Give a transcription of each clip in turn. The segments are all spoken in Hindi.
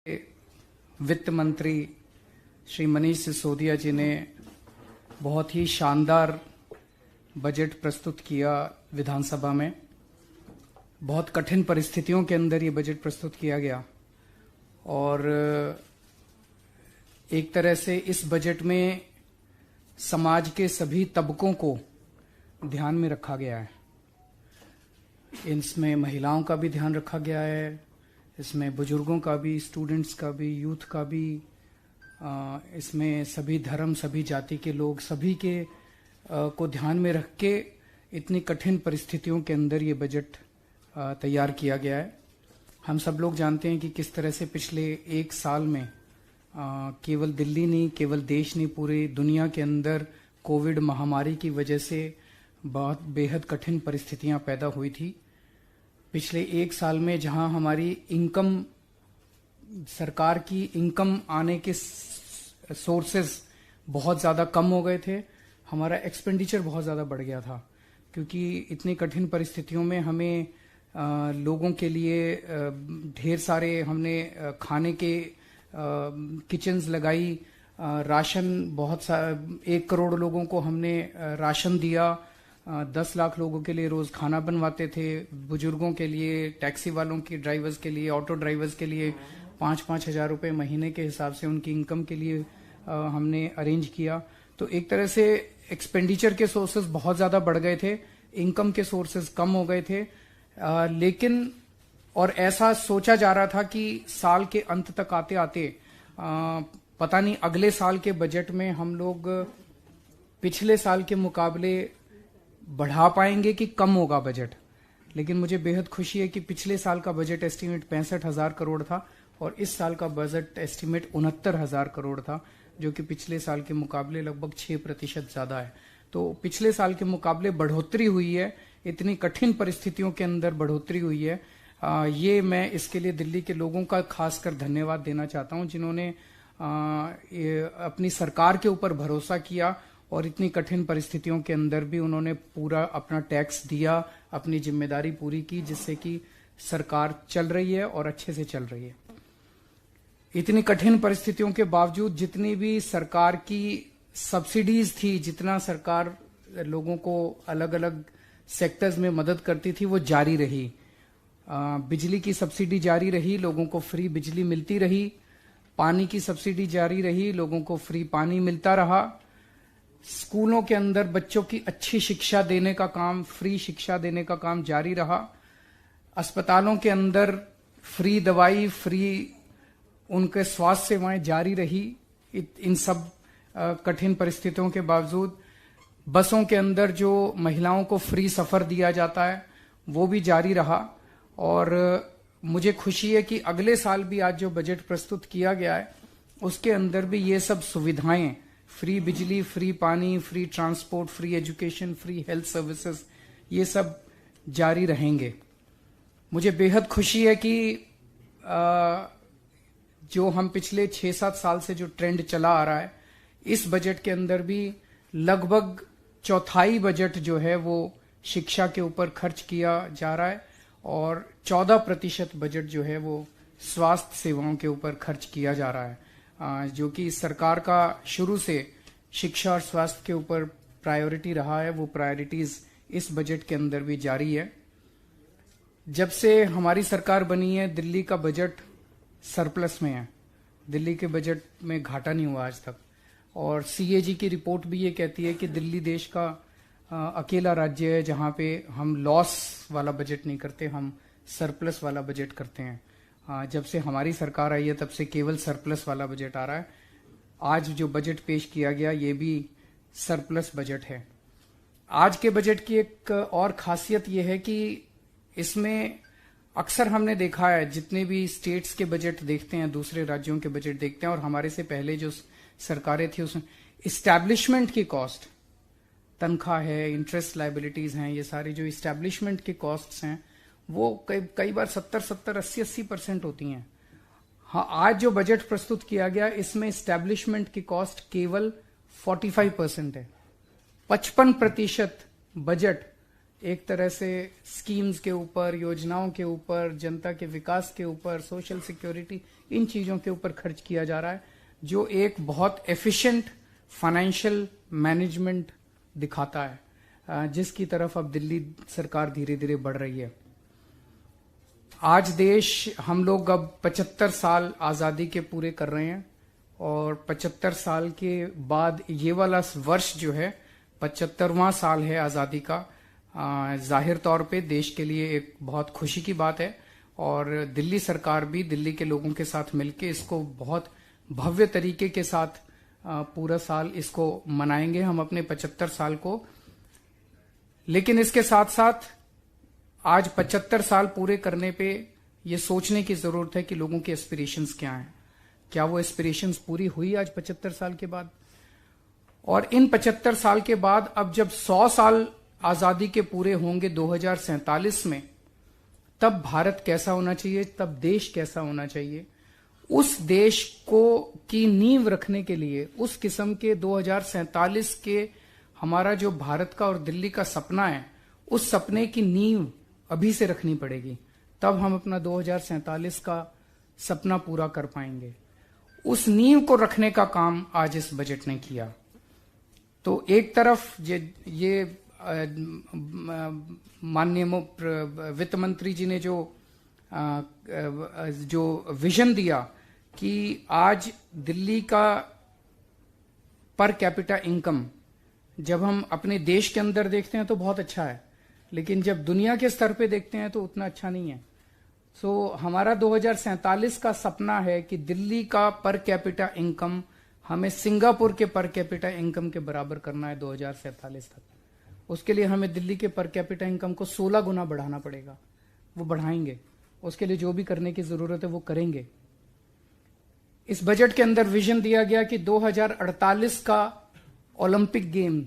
वित्त मंत्री श्री मनीष सिसोदिया जी ने बहुत ही शानदार बजट प्रस्तुत किया विधानसभा में। बहुत कठिन परिस्थितियों के अंदर ये बजट प्रस्तुत किया गया और एक तरह से इस बजट में समाज के सभी तबकों को ध्यान में रखा गया है। इसमें महिलाओं का भी ध्यान रखा गया है, इसमें बुजुर्गों का भी, स्टूडेंट्स का भी, यूथ का भी, इसमें सभी धर्म, सभी जाति के लोग, सभी के को ध्यान में रख के इतनी कठिन परिस्थितियों के अंदर ये बजट तैयार किया गया है। हम सब लोग जानते हैं कि किस तरह से पिछले एक साल में केवल दिल्ली नहीं, केवल देश नहीं, पूरी दुनिया के अंदर कोविड महामारी की वजह से बहुत बेहद कठिन परिस्थितियां पैदा हुई थी। पिछले एक साल में जहां हमारी इनकम, सरकार की इनकम आने के सोर्सेस बहुत ज़्यादा कम हो गए थे, हमारा एक्सपेंडिचर बहुत ज़्यादा बढ़ गया था, क्योंकि इतनी कठिन परिस्थितियों में हमें लोगों के लिए ढेर सारे हमने खाने के किचन्स लगाई, राशन बहुत सा 1 करोड़ लोगों को हमने राशन दिया, 10 लाख लोगों के लिए रोज खाना बनवाते थे, बुजुर्गों के लिए, टैक्सी वालों के ड्राइवर्स के लिए, ऑटो ड्राइवर्स के लिए 5-5 हजार रुपए महीने के हिसाब से उनकी इनकम के लिए हमने अरेंज किया। तो एक तरह से एक्सपेंडिचर के सोर्सेज बहुत ज्यादा बढ़ गए थे, इनकम के सोर्सेज कम हो गए थे, लेकिन और ऐसा सोचा जा रहा था कि साल के अंत तक आते आते पता नहीं अगले साल के बजट में हम लोग पिछले साल के मुकाबले बढ़ा पाएंगे कि कम होगा बजट। लेकिन मुझे बेहद खुशी है कि पिछले साल का बजट एस्टीमेट 65,000 करोड़ था और इस साल का बजट एस्टीमेट 69,000 करोड़ था, जो कि पिछले साल के मुकाबले लगभग 6% ज्यादा है। तो पिछले साल के मुकाबले बढ़ोतरी हुई है, इतनी कठिन परिस्थितियों के अंदर बढ़ोतरी हुई है। ये मैं इसके लिए दिल्ली के लोगों का खासकर धन्यवाद देना चाहता हूं, जिन्होंने अपनी सरकार के ऊपर भरोसा किया और इतनी कठिन परिस्थितियों के अंदर भी उन्होंने पूरा अपना टैक्स दिया, अपनी जिम्मेदारी पूरी की, जिससे कि सरकार चल रही है और अच्छे से चल रही है। इतनी कठिन परिस्थितियों के बावजूद जितनी भी सरकार की सब्सिडीज थी, जितना सरकार लोगों को अलग अलग सेक्टर्स में मदद करती थी, वो जारी रही। बिजली की सब्सिडी जारी रही, लोगों को फ्री बिजली मिलती रही, पानी की सब्सिडी जारी रही, लोगों को फ्री पानी मिलता रहा, स्कूलों के अंदर बच्चों की अच्छी शिक्षा देने का काम, फ्री शिक्षा देने का काम जारी रहा, अस्पतालों के अंदर फ्री दवाई, फ्री उनके स्वास्थ्य सेवाएं जारी रही। इन सब कठिन परिस्थितियों के बावजूद बसों के अंदर जो महिलाओं को फ्री सफर दिया जाता है वो भी जारी रहा। और मुझे खुशी है कि अगले साल भी आज जो बजट प्रस्तुत किया गया है उसके अंदर भी ये सब सुविधाएं, फ्री बिजली, फ्री पानी, free transport, free education, free health services, ये सब जारी रहेंगे। मुझे बेहद खुशी है कि जो हम पिछले 6-7 साल से जो ट्रेंड चला आ रहा है, इस बजट के अंदर भी लगभग चौथाई बजट जो है वो शिक्षा के ऊपर खर्च किया जा रहा है और 14% बजट जो है वो स्वास्थ्य सेवाओं के ऊपर खर्च किया जा रहा है, जो कि सरकार का शुरू से शिक्षा और स्वास्थ्य के ऊपर प्रायोरिटी रहा है। वो प्रायोरिटीज इस बजट के अंदर भी जारी है। जब से हमारी सरकार बनी है, दिल्ली का बजट सरप्लस में है, दिल्ली के बजट में घाटा नहीं हुआ आज तक। और सीएजी की रिपोर्ट भी ये कहती है कि दिल्ली देश का अकेला राज्य है जहां पे हम लॉस वाला बजट नहीं करते, हम सरप्लस वाला बजट करते हैं। जब से हमारी सरकार आई है तब से केवल सरप्लस वाला बजट आ रहा है। आज जो बजट पेश किया गया ये भी सरप्लस बजट है। आज के बजट की एक और खासियत यह है कि इसमें अक्सर हमने देखा है, जितने भी स्टेट्स के बजट देखते हैं, दूसरे राज्यों के बजट देखते हैं और हमारे से पहले जो सरकारें थी उसमें इस्टेब्लिशमेंट की कॉस्ट, तनख्वाह है, इंटरेस्ट लाइबिलिटीज हैं, ये सारी जो इस्टेब्लिशमेंट की कॉस्ट्स हैं वो कई बार 70-70, 80-80% होती हैं। हाँ, आज जो बजट प्रस्तुत किया गया इसमें इस्टेब्लिशमेंट की कॉस्ट केवल 45% है। 55% बजट एक तरह से स्कीम्स के ऊपर, योजनाओं के ऊपर, जनता के विकास के ऊपर, सोशल सिक्योरिटी, इन चीजों के ऊपर खर्च किया जा रहा है, जो एक बहुत एफिशिएंट फाइनेंशियल मैनेजमेंट दिखाता है, जिसकी तरफ अब दिल्ली सरकार धीरे धीरे बढ़ रही है। आज देश, हम लोग अब 75 साल आजादी के पूरे कर रहे हैं, और 75 साल के बाद ये वाला वर्ष जो है 75वां साल है आजादी का। जाहिर तौर पे देश के लिए एक बहुत खुशी की बात है, और दिल्ली सरकार भी दिल्ली के लोगों के साथ मिलके इसको बहुत भव्य तरीके के साथ पूरा साल इसको मनाएंगे हम अपने 75 साल को। लेकिन इसके साथ साथ आज 75 साल पूरे करने पे ये सोचने की जरूरत है कि लोगों के एस्पिरेशंस क्या हैं, क्या वो एस्पिरेशंस पूरी हुई आज 75 साल के बाद। और इन 75 साल के बाद अब जब 100 साल आजादी के पूरे होंगे 2047 में, तब भारत कैसा होना चाहिए, तब देश कैसा होना चाहिए, उस देश को की नींव रखने के लिए, उस किस्म के 2047 के हमारा जो भारत का और दिल्ली का सपना है, उस सपने की नींव अभी से रखनी पड़ेगी, तब हम अपना 2047 का सपना पूरा कर पाएंगे। उस नींव को रखने का काम आज इस बजट ने किया। तो एक तरफ ये माननीय वित्त मंत्री जी ने जो विजन दिया कि आज दिल्ली का पर कैपिटा इनकम जब हम अपने देश के अंदर देखते हैं तो बहुत अच्छा है, लेकिन जब दुनिया के स्तर पे देखते हैं तो उतना अच्छा नहीं है। सो हमारा 2047 का सपना है कि दिल्ली का पर कैपिटा इनकम हमें सिंगापुर के पर कैपिटा इनकम के बराबर करना है 2047 तक। उसके लिए हमें दिल्ली के पर कैपिटा इनकम को 16 गुना बढ़ाना पड़ेगा। वो बढ़ाएंगे, उसके लिए जो भी करने की जरूरत है वो करेंगे। इस बजट के अंदर विजन दिया गया कि 2048 का ओलंपिक गेम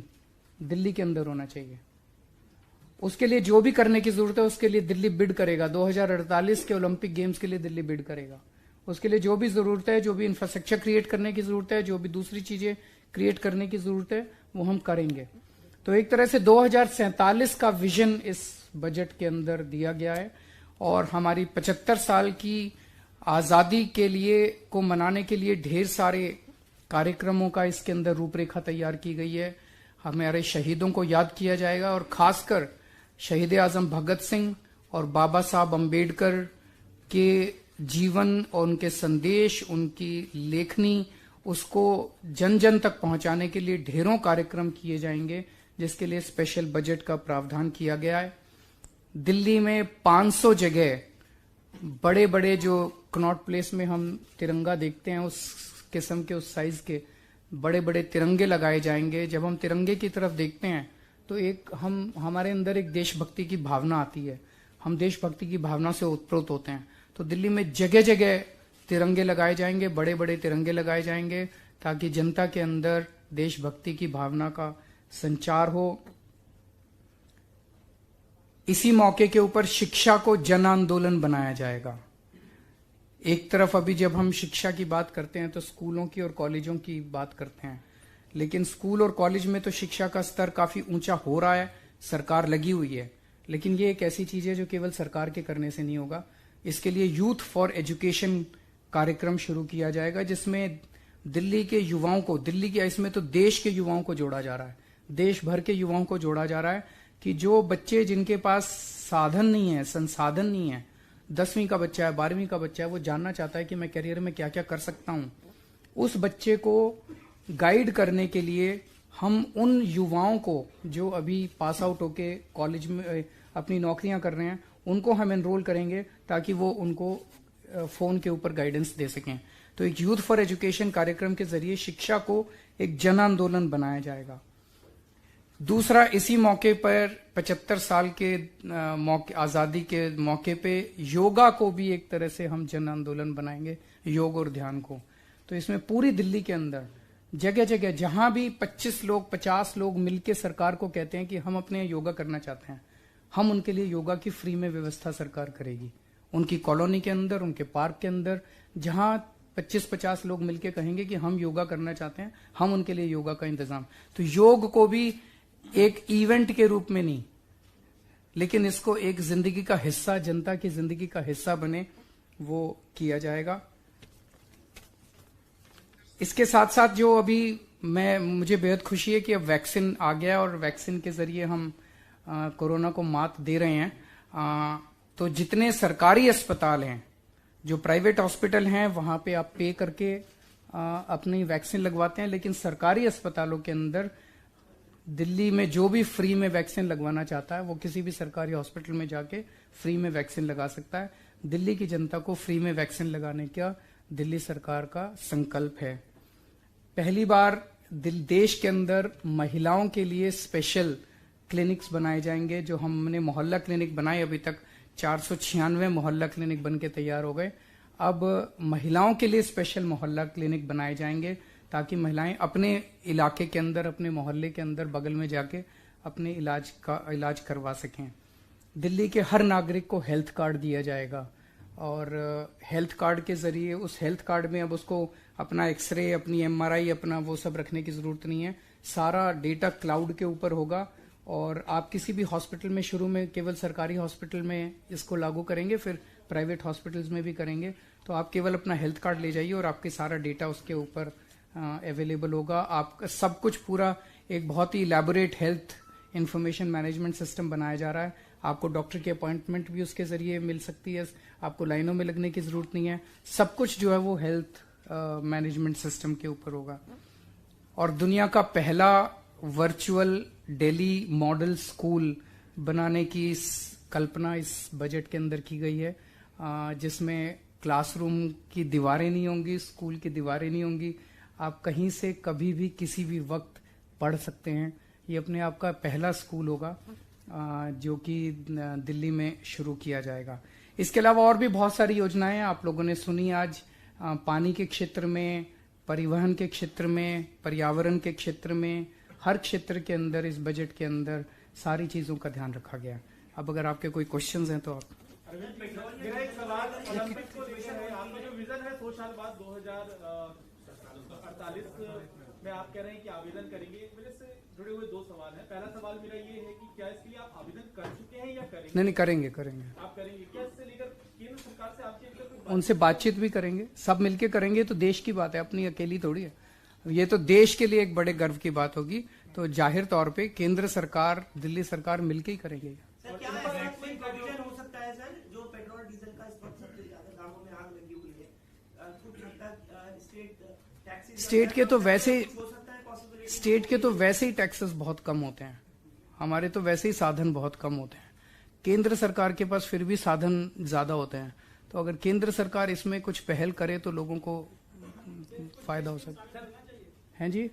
दिल्ली के अंदर होना चाहिए। उसके लिए जो भी करने की जरूरत है उसके लिए दिल्ली बिड करेगा। 2048 के ओलंपिक गेम्स के लिए दिल्ली बिड करेगा। उसके लिए जो भी जरूरत है, जो भी इंफ्रास्ट्रक्चर क्रिएट करने की जरूरत है, जो भी दूसरी चीजें क्रिएट करने की जरूरत है, वो हम करेंगे। तो एक तरह से 2047 का विजन इस बजट के अंदर दिया गया है, और हमारी 75 साल की आजादी के लिए को मनाने के लिए ढेर सारे कार्यक्रमों का इसके अंदर रूपरेखा तैयार की गई है। हमारे शहीदों को याद किया जाएगा, और खासकर शहीद आजम भगत सिंह और बाबा साहब अम्बेडकर के जीवन और उनके संदेश, उनकी लेखनी, उसको जन जन तक पहुंचाने के लिए ढेरों कार्यक्रम किए जाएंगे, जिसके लिए स्पेशल बजट का प्रावधान किया गया है। दिल्ली में 500 जगह बड़े बड़े, जो कनॉट प्लेस में हम तिरंगा देखते हैं, उस किस्म के, उस साइज के बड़े बड़े तिरंगे लगाए जाएंगे। जब हम तिरंगे की तरफ देखते हैं तो हमारे अंदर एक देशभक्ति की भावना आती है, हम देशभक्ति की भावना से ओतप्रोत होते हैं। तो दिल्ली में जगह जगह तिरंगे लगाए जाएंगे, बड़े बड़े तिरंगे लगाए जाएंगे, ताकि जनता के अंदर देशभक्ति की भावना का संचार हो। इसी मौके के ऊपर शिक्षा को जन आंदोलन बनाया जाएगा। एक तरफ अभी जब हम शिक्षा की बात करते हैं तो स्कूलों की और कॉलेजों की बात करते हैं, लेकिन स्कूल और कॉलेज में तो शिक्षा का स्तर काफी ऊंचा हो रहा है, सरकार लगी हुई है। लेकिन ये एक ऐसी चीज है जो केवल सरकार के करने से नहीं होगा। इसके लिए यूथ फॉर एजुकेशन कार्यक्रम शुरू किया जाएगा, जिसमें दिल्ली के युवाओं को, दिल्ली के, इसमें तो देश के युवाओं को जोड़ा जा रहा है, देश भर के युवाओं को जोड़ा जा रहा है, कि जो बच्चे जिनके पास साधन नहीं है, संसाधन नहीं है, 10वीं का बच्चा है, 12वीं का बच्चा है, वो जानना चाहता है कि मैं करियर में क्या क्या कर सकता हूं, उस बच्चे को गाइड करने के लिए हम उन युवाओं को जो अभी पास आउट होके कॉलेज में अपनी नौकरियां कर रहे हैं, उनको हम एनरोल करेंगे ताकि वो उनको फोन के ऊपर गाइडेंस दे सकें। तो एक यूथ फॉर एजुकेशन कार्यक्रम के जरिए शिक्षा को एक जन आंदोलन बनाया जाएगा। दूसरा, इसी मौके पर 75 साल के आजादी के मौके पे योगा को भी एक तरह से हम जन आंदोलन बनाएंगे, योग और ध्यान को। तो इसमें पूरी दिल्ली के अंदर जगह जगह जहां भी 25 लोग 50 लोग मिलकर सरकार को कहते हैं कि हम अपने योगा करना चाहते हैं, हम उनके लिए योगा की फ्री में व्यवस्था सरकार करेगी। उनकी कॉलोनी के अंदर, उनके पार्क के अंदर, जहां 25-50 लोग मिलकर कहेंगे कि हम योगा करना चाहते हैं, हम उनके लिए योगा का इंतजाम। तो योग को भी एक इवेंट के रूप में नहीं, लेकिन इसको एक जिंदगी का हिस्सा, जनता की जिंदगी का हिस्सा बने, वो किया जाएगा। इसके साथ साथ जो अभी मुझे बेहद खुशी है कि अब वैक्सीन आ गया और वैक्सीन के जरिए हम कोरोना को मात दे रहे हैं। तो जितने सरकारी अस्पताल हैं, जो प्राइवेट हॉस्पिटल हैं, वहां पे आप पे करके अपनी वैक्सीन लगवाते हैं, लेकिन सरकारी अस्पतालों के अंदर दिल्ली में जो भी फ्री में वैक्सीन लगवाना चाहता है वो किसी भी सरकारी हॉस्पिटल में जाके फ्री में वैक्सीन लगा सकता है। दिल्ली की जनता को फ्री में वैक्सीन लगाने का दिल्ली सरकार का संकल्प है। पहली बार देश के अंदर महिलाओं के लिए स्पेशल क्लिनिक्स बनाए जाएंगे। जो हमने मोहल्ला क्लिनिक बनाए, अभी तक 496 मोहल्ला क्लिनिक बन के तैयार हो गए। अब महिलाओं के लिए स्पेशल मोहल्ला क्लिनिक बनाए जाएंगे ताकि महिलाएं अपने इलाके के अंदर, अपने मोहल्ले के अंदर, बगल में जाके अपने इलाज करवा सकें। दिल्ली के हर नागरिक को हेल्थ कार्ड दिया जाएगा और हेल्थ कार्ड के जरिए उस हेल्थ कार्ड में अब उसको अपना एक्सरे, अपनी एमआरआई, अपना वो सब रखने की जरूरत नहीं है। सारा डेटा क्लाउड के ऊपर होगा और आप किसी भी हॉस्पिटल में, शुरू में केवल सरकारी हॉस्पिटल में इसको लागू करेंगे, फिर प्राइवेट हॉस्पिटल्स में भी करेंगे। तो आप केवल अपना हेल्थ कार्ड ले जाइए और आपके सारा डेटा उसके ऊपर अवेलेबल होगा। आप सब कुछ पूरा एक बहुत ही elaborate health information management system बनाया जा रहा है। आपको डॉक्टर की अपॉइंटमेंट भी उसके जरिए मिल सकती है, आपको लाइनों में लगने की जरूरत नहीं है। सब कुछ जो है वो हेल्थ मैनेजमेंट सिस्टम के ऊपर होगा। और दुनिया का पहला वर्चुअल दिल्ली मॉडल स्कूल बनाने की कल्पना इस बजट के अंदर की गई है, जिसमें क्लासरूम की दीवारें नहीं होंगी, स्कूल की दीवारें नहीं होंगी। आप कहीं से कभी भी किसी भी वक्त पढ़ सकते हैं। ये अपने आप का पहला स्कूल होगा जो कि दिल्ली में शुरू किया जाएगा। इसके अलावा और भी बहुत सारी योजनाएं हैं, आप लोगों ने सुनी आज। पानी के क्षेत्र में, परिवहन के क्षेत्र में, पर्यावरण के क्षेत्र में, हर क्षेत्र के अंदर इस बजट के अंदर सारी चीजों का ध्यान रखा गया। अब अगर आपके कोई क्वेश्चंस हैं तो आप। मेरा एक सवाल ओलंपिक को लेकर है। आपका जो विजन है 100 साल बाद 2048 में आप कह रहे हैं कि आवेदन करेंगे। मेरे से जुड़े हुए दो सवाल हैं। पहला सवाल मेरा ये है कि क्या इसके लिए आप आवेदन कर चुके हैं या करेंगे? नहीं, करेंगे। आप करेंगे क्या? इससे लेकर केंद्र सरकार से आपकी उनसे बातचीत भी करेंगे, सब मिलके करेंगे। तो देश की बात है, अपनी अकेली थोड़ी है। ये तो देश के लिए एक बड़े गर्व की बात होगी। तो जाहिर तौर पे केंद्र सरकार, दिल्ली सरकार मिलके ही करेंगे। स्टेट के तो वैसे ही टैक्सेस बहुत कम होते हैं, हमारे तो वैसे ही साधन बहुत कम होते हैं। केंद्र सरकार के पास फिर भी साधन ज्यादा होते हैं। तो अगर केंद्र सरकार इसमें कुछ पहल करे तो लोगों को फायदा हो सकता है। जी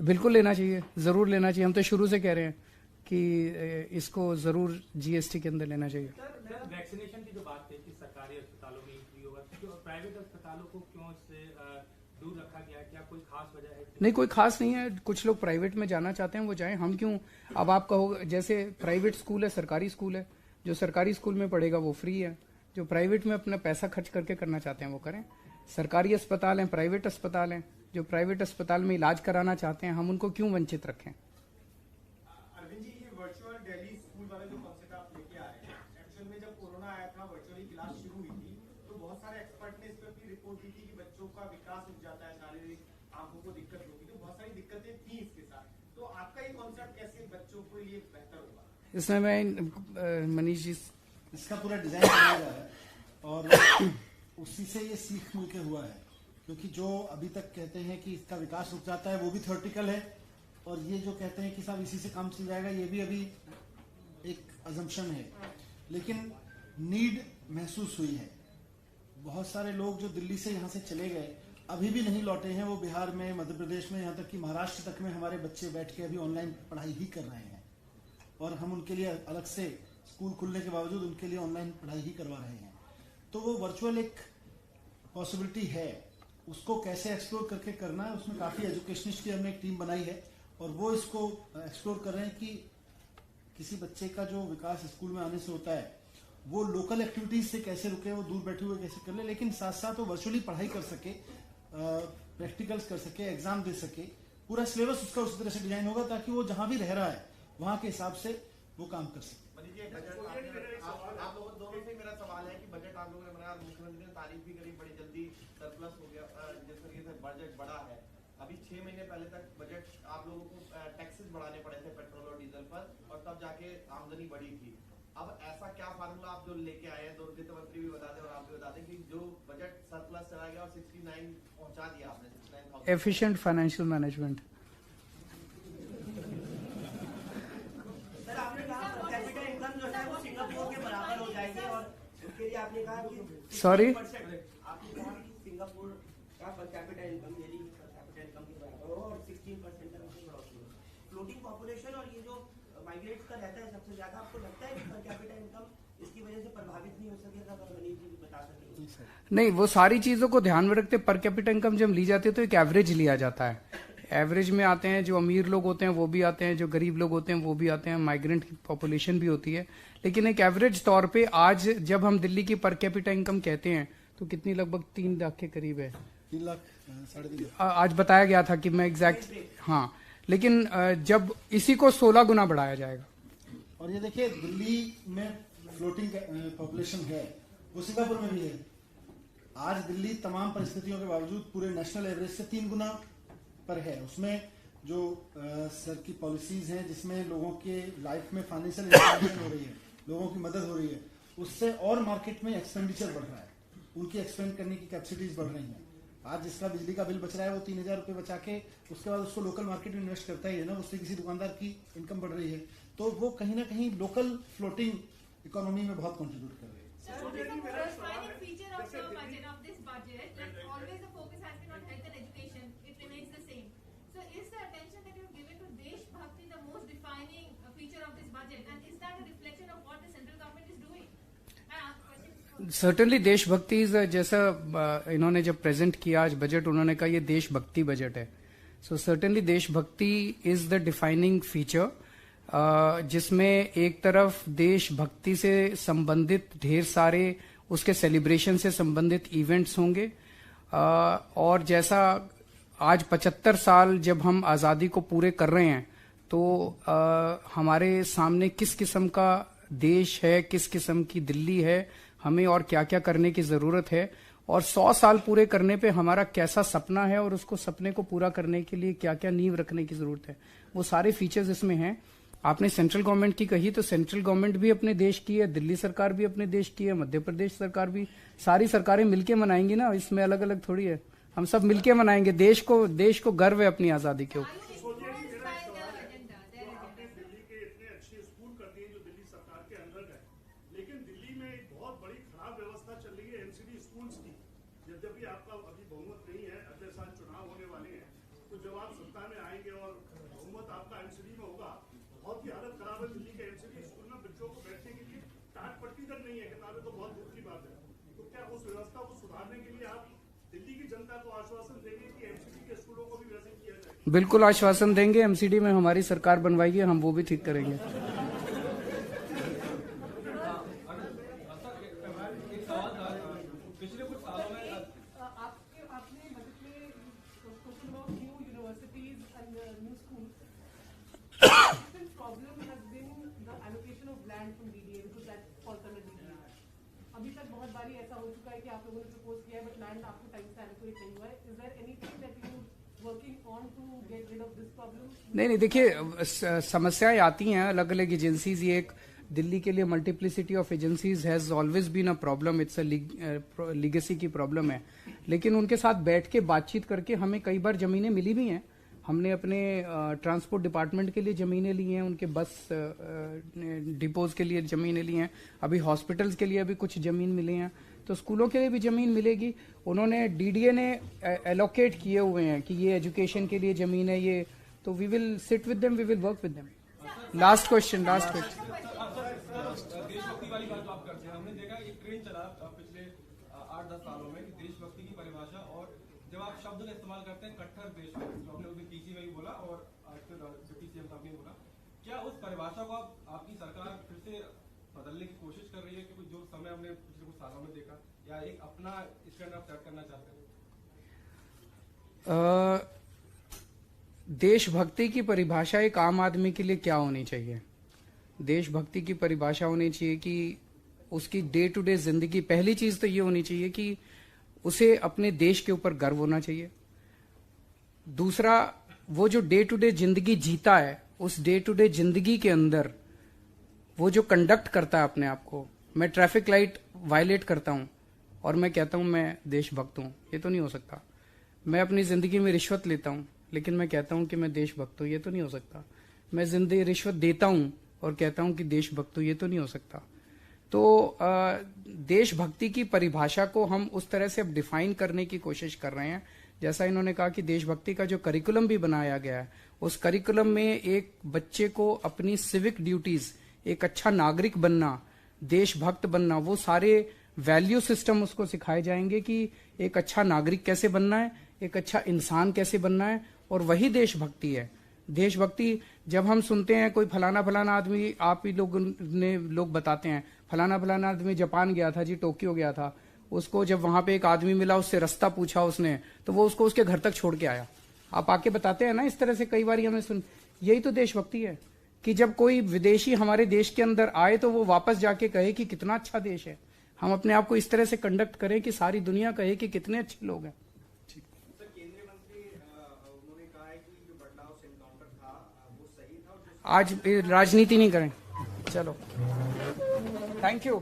बिल्कुल लेना चाहिए, जरूर लेना चाहिए। हम तो शुरू से कह रहे हैं कि इसको जरूर जीएसटी के अंदर लेना चाहिए। वैक्सीनेशन की जो बात थी कि सरकारी अस्पतालों में फ्री होगा, तो प्राइवेट अस्पतालों को क्यों इससे दूर रखा गया? क्या कोई खास वजह है? नहीं, कोई खास नहीं है। कुछ लोग प्राइवेट में जाना चाहते हैं, वो जाएं, हम क्यों। अब आप कहोगे जैसे प्राइवेट स्कूल है, सरकारी स्कूल है। जो सरकारी स्कूल में पढ़ेगा वो फ्री है, जो प्राइवेट में अपना पैसा खर्च करके करना चाहते हैं वो करें। सरकारी अस्पताल हैं, प्राइवेट अस्पताल हैं। जो प्राइवेट अस्पताल में इलाज कराना चाहते हैं हम उनको क्यों वंचित रखें। अरविंद जी, ये वर्चुअल दिल्ली स्कूल वाले जो कॉन्सेप्ट आप लेके आ रहे हैं, एक्चुअल में जब कोरोना आया था, वर्चुअली क्लास शुरू हुई थी, तो बहुत सारे एक्सपर्ट ने इस पर अपनी रिपोर्ट दी थी कि बच्चों का विकास रुक जाता है, शारीरिक आंखों को दिक्कत होगी। तो बहुत सारी दिक्कतें थी इसके साथ। तो आपका ये कॉन्सेप्ट कैसे बच्चों के लिए बेहतर होगा? इसमें मैं मनीष जी, इसका पूरा डिजाइन बनाया गया है और उसी से ये सीख मिलकर हुआ है। क्योंकि जो अभी तक कहते हैं कि इसका विकास रुक जाता है वो भी थ्योरेटिकल है, और ये जो कहते हैं कि साहब इसी से काम चल जाएगा ये भी अभी एक अजम्पशन है। लेकिन नीड महसूस हुई है। बहुत सारे लोग जो दिल्ली से यहाँ से चले गए अभी भी नहीं लौटे हैं। वो बिहार में, मध्य प्रदेश में, यहाँ तक कि महाराष्ट्र तक में हमारे बच्चे बैठ के अभी ऑनलाइन पढ़ाई ही कर रहे हैं, और हम उनके लिए अलग से स्कूल खुलने के बावजूद उनके लिए ऑनलाइन पढ़ाई ही करवा रहे हैं। तो वो वर्चुअल एक पॉसिबिलिटी है, उसको कैसे एक्सप्लोर करके करना है, उसमें काफी एजुकेशनिस्ट की हमने एक टीम बनाई है और वो इसको एक्सप्लोर कर रहे हैं कि किसी बच्चे का जो विकास स्कूल में आने से होता है वो लोकल एक्टिविटीज से कैसे रुके, वो दूर बैठे हुए कैसे कर ले, लेकिन साथ साथ वो वर्चुअली पढ़ाई कर सके, प्रैक्टिकल्स कर सके, एग्जाम दे सके। पूरा सिलेबस उसका उसी तरह से डिजाइन होगा ताकि वो जहां भी रह रहा है वहां के हिसाब से वो काम कर सकते। आप लोगों दोनों से मेरा सवाल है कि बजट आप लोगों ने बनाया, मुख्यमंत्री ने तारीफ भी करी, बड़ी जल्दी सरप्लस हो गया, जिस तरीके से बजट बढ़ा है। अभी 6 महीने पहले तक बजट आप लोगों को टैक्सेस बढ़ाने पड़े थे पेट्रोल और डीजल पर, और तब जाके आमदनी बढ़ी थी। अब ऐसा क्या फार्मूला आप जो लेके आए हैं, वित्त मंत्री भी बता दें और आप भी बता दें कि जो बजट सरप्लस चला गया और 69 पहुंचा दिया आपने 69,000। Efficient financial management. सर आपने कहा पर कैपिटा इनकम जो है वो सिंगापुर के बराबर हो जाएगी, और उसके लिए आपने कहा कि Sorry? आपने कहा कि सिंगापुर का पर कैपिटा इनकम यदि पर कैपिटा इनकम के बराबर हो और 16% तक उसकी बढ़ोतरी हो। फ्लोटिंग पॉपुलेशन और ये जो माइग्रेट्स का रहता है सबसे ज्यादा, आपको लगता है कि पर कैपिटा इनकम इसकी वजह से प्रभावित नहीं हो सकेगा? अगर मनीष जी बता सकें। नहीं, वो सारी चीजों को ध्यान में रखते पर कैपिटा इनकम जब ली जाती है तो एक एवरेज लिया जाता है। एवरेज में आते हैं जो अमीर लोग होते हैं वो भी आते हैं, जो गरीब लोग होते हैं वो भी आते हैं, माइग्रेंट की पॉपुलेशन भी होती है। लेकिन एक एवरेज तौर पे आज जब हम दिल्ली की पर कैपिटा इनकम कहते हैं तो कितनी, लगभग 3 लाख के करीब है। 3 लाख 3.5 लाख आज बताया गया था कि मैं एग्जैक्ट, हाँ, लेकिन जब इसी को 16 गुना बढ़ाया जाएगा। और ये देखिए दिल्ली में फ्लोटिंग पॉपुलेशन है, वो सिंगापुर में भी है। आज दिल्ली तमाम परिस्थितियों के बावजूद पूरे नेशनल एवरेज से 3 गुना पर है। उसमें जो सर की पॉलिसीज हैं जिसमें लोगों के लाइफ में फाइनेंशियल इंटरवेंशन हो रही है, लोगों की मदद हो रही है, उससे और मार्केट में एक्सपेंडिचर बढ़ रहा है, उनकी एक्सपेंड करने की कैपेसिटीज बढ़ रही हैं। आज जिसका बिजली का बिल बच रहा है वो 3,000 रुपये बचा के उसके बाद उसको लोकल मार्केट में इन्वेस्ट करता ही है ना, उससे किसी दुकानदार की इनकम बढ़ रही है, तो वो कहीं ना कहीं लोकल फ्लोटिंग इकोनॉमी में बहुत कंट्रीब्यूट कर रही है। सर्टेनली देशभक्ति जैसा इन्होंने जब प्रेजेंट किया आज बजट, उन्होंने कहा ये देशभक्ति बजट है। सो सर्टेनली देशभक्ति इज द डिफाइनिंग फीचर, जिसमें एक तरफ देशभक्ति से संबंधित ढेर सारे उसके सेलिब्रेशन से संबंधित इवेंट्स होंगे, और जैसा आज 75 साल जब हम आजादी को पूरे कर रहे हैं तो हमारे सामने किस किस्म का देश है, किस किस्म की दिल्ली है, हमें और क्या क्या करने की जरूरत है, और 100 साल पूरे करने पे हमारा कैसा सपना है और उसको सपने को पूरा करने के लिए क्या क्या नींव रखने की जरूरत है, वो सारे फीचर्स इसमें हैं। आपने सेंट्रल गवर्नमेंट की कही तो सेंट्रल गवर्नमेंट भी अपने देश की है, दिल्ली सरकार भी अपने देश की है, मध्य प्रदेश सरकार भी, सारी सरकारें मिलके मनाएंगी ना, इसमें अलग अलग थोड़ी है, हम सब मिलके मनाएंगे। देश को गर्व है अपनी आजादी के ऊपर। यद्यपि आपका अभी बहुमत नहीं है, अगले साल चुनाव होने वाले हैं, तो जब आप सत्ता में आएंगे और बहुमत आपका एमसीडी में होगा, बहुत ही हालत खराब है दिल्ली के एमसीडी स्कूल में, बच्चों को बैठने के लिए टाट पट्टी तक नहीं है, किताबें तो बहुत दूर की बात है। तो क्या उस व्यवस्था को सुधारने के लिए आप दिल्ली की जनता को आश्वासन देंगे कि एमसीडी के स्कूलों को भी वैसे किया जाए? बिल्कुल आश्वासन देंगे, एमसीडी में हमारी सरकार बनवाएगी, हम वो भी ठीक करेंगे। अभी तक बहुत बारी ऐसा हो चुका है कि आप लोगों ने प्रपोज किया है बट लैंड आपको टाइम से एलोकेट नहीं हुआ है। Is there anything that you working on to get rid of this problem? नहीं, देखिए समस्याएं आती हैं, अलग अलग एजेंसीज, ये एक दिल्ली के लिए multiplicity of agencies has always been a problem, it's a legacy की प्रॉब्लम है। लेकिन उनके साथ बैठ के बातचीत करके हमें कई बार जमीनें मिली भी हैं। हमने अपने ट्रांसपोर्ट डिपार्टमेंट के लिए जमीनें ली हैं, उनके बस डिपोज के लिए जमीनें ली हैं, अभी हॉस्पिटल्स के लिए भी कुछ जमीन मिली हैं, तो स्कूलों के लिए भी जमीन मिलेगी। उन्होंने डीडीए ने एलोकेट किए हुए हैं कि ये एजुकेशन के लिए जमीन है, ये तो we will sit with them, we will work with them. Last question देशभक्ति वाली बात आप करते हैं, हमने देखा एक ट्रेंड चला पिछले 8-10 सालों में देशभक्ति की परिभाषा, और जब आप शब्द का इस्तेमाल करते हैं कट्टर देशभक्ति, जो हमने उस दिन पीसी में भी बोला और आज फिर डिप्टी सीएम साहब ने बोला, क्या उस परिभाषा को आपकी सरकार फिर से बदलने की कोशिश कर रही है कि जो समय हमने पिछले कुछ सालों में देखा, या एक अपना स्टैंड अप सेट करना चाहते हैं? देशभक्ति की परिभाषा एक आम आदमी के लिए क्या होनी चाहिए? देशभक्ति की परिभाषा होनी चाहिए कि उसकी डे टू डे जिंदगी, पहली चीज तो ये होनी चाहिए कि उसे अपने देश के ऊपर गर्व होना चाहिए। दूसरा, वो जो डे टू डे जिंदगी जीता है, उस डे टू डे जिंदगी के अंदर वो जो कंडक्ट करता है अपने आप को, मैं ट्रैफिक लाइट वायलेट करता हूं और मैं कहता हूं मैं देशभक्त हूं, ये तो नहीं हो सकता। मैं अपनी जिंदगी में रिश्वत लेता हूं लेकिन मैं कहता हूं कि मैं देशभक्त हूं, ये तो नहीं हो सकता। मैं जिंदगी रिश्वत देता हूं और कहता हूं कि देशभक्त हूं, ये तो नहीं हो सकता। तो देशभक्ति की परिभाषा को हम उस तरह से अब डिफाइन करने की कोशिश कर रहे हैं, जैसा इन्होंने कहा कि देशभक्ति का जो करिकुलम भी बनाया गया है, उस करिकुलम में एक बच्चे को अपनी सिविक ड्यूटीज, एक अच्छा नागरिक बनना, देशभक्त बनना, वो सारे वैल्यू सिस्टम उसको सिखाए जाएंगे कि एक अच्छा नागरिक कैसे बनना है, एक अच्छा इंसान कैसे बनना है, और वही देशभक्ति है। देशभक्ति जब हम सुनते हैं कोई फलाना फलाना आदमी, आप ही लोग बताते हैं फलाना फलाना आदमी जापान गया था जी, टोक्यो गया था, उसको जब वहां पे एक आदमी मिला, उससे रास्ता पूछा उसने, तो वो उसको उसके घर तक छोड़ के आया। आप आके बताते हैं ना इस तरह से, कई बार हमें सुन, यही तो देशभक्ति है कि जब कोई विदेशी हमारे देश के अंदर आए तो वो वापस जाके कहे कि कितना अच्छा देश है। हम अपने आप को इस तरह से कंडक्ट करें कि सारी दुनिया कहे कि कितने अच्छे लोग हैं। सर, केंद्रीय मंत्री उन्होंने कहा है कि जो बदलाव से एनकाउंटर था वो सही था, और आज राजनीति नहीं करें, चलो, थैंक यू।